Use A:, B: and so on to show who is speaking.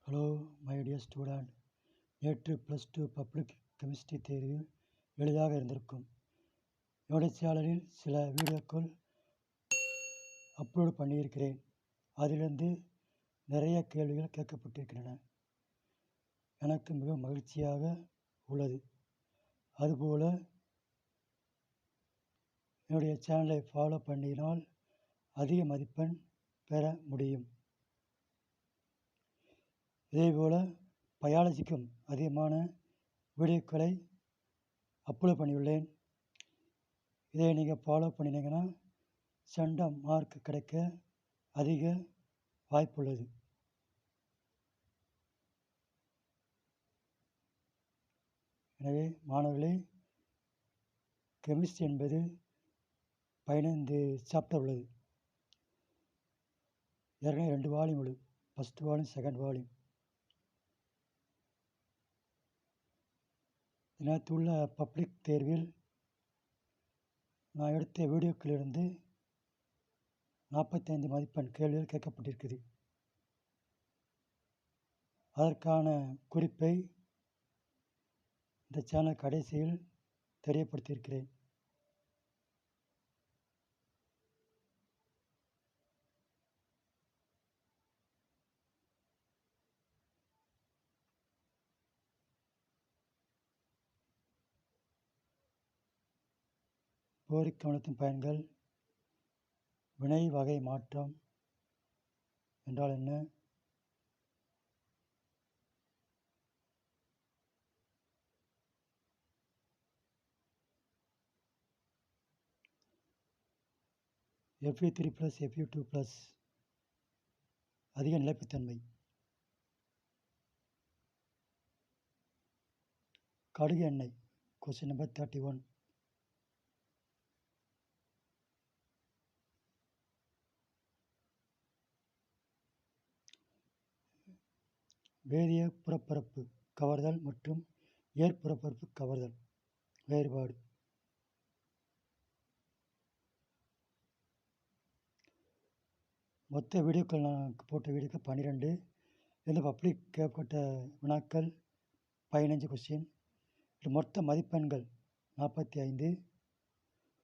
A: Hello my dear student, நேற்று +2 public chemistry தேர்வில் எளிதாக இருந்திருக்கும். என்னுடைய சேனலில் சில வீடியோக்கள் அப்லோடு பண்ணியிருக்கிறேன். அதிலிருந்து நிறைய கேள்விகள் கேட்கப்பட்டிருக்கின்றன. எனக்கு மிக மகிழ்ச்சியாக உள்ளது. அதுபோல் என்னுடைய சேனலை ஃபாலோ பண்ணினால் அதிக மதிப்பெண் பெற முடியும். இதேபோல் பயாலஜிக்கும் அதிகமான வீடியோக்களை அப்லோட் பண்ணியுள்ளேன். இதை நீங்கள் ஃபாலோ பண்ணினீங்கன்னா சென்டம் மார்க் கிடைக்க அதிக வாய்ப்புள்ளது. எனவே மாணவர்களே, கெமிஸ்ட்ரி என்பது 15 சாப்டர் உள்ளது. ஏற்கனவே 2 வால்யூம் உள்ளது. First volume, second volume. நேற்று உள்ள பப்ளிக் தேர்வில் நான் எடுத்த வீடியோக்களிலிருந்து 45 மதிப்பெண் கேள்விகள் கேட்கப்பட்டிருக்குது. அதற்கான குறிப்பை இந்த சேனல் கடைசியில் தெரியப்படுத்தியிருக்கிறேன். போரிக் அமிலத்தின் பயன்கள். வினை வகை மாற்றம் என்றால் என்ன? Fe3+ Fu2+ அதிக நிலைப்புத்தன்மை. கடுகு எண்ணெய். Question number 31. வேதிய புறப்பரப்பு கவர்தல் மற்றும் ஏற்புறப்பரப்பு கவர்தல் வேறுபாடு. மொத்த வீடியோக்கள் நான் போட்ட வீடியோக்கள் 12. இந்த பப்ளிக் கேட்கப்பட்ட வினாக்கள் 15 கொஸ்டின். மொத்த மதிப்பெண்கள் 45.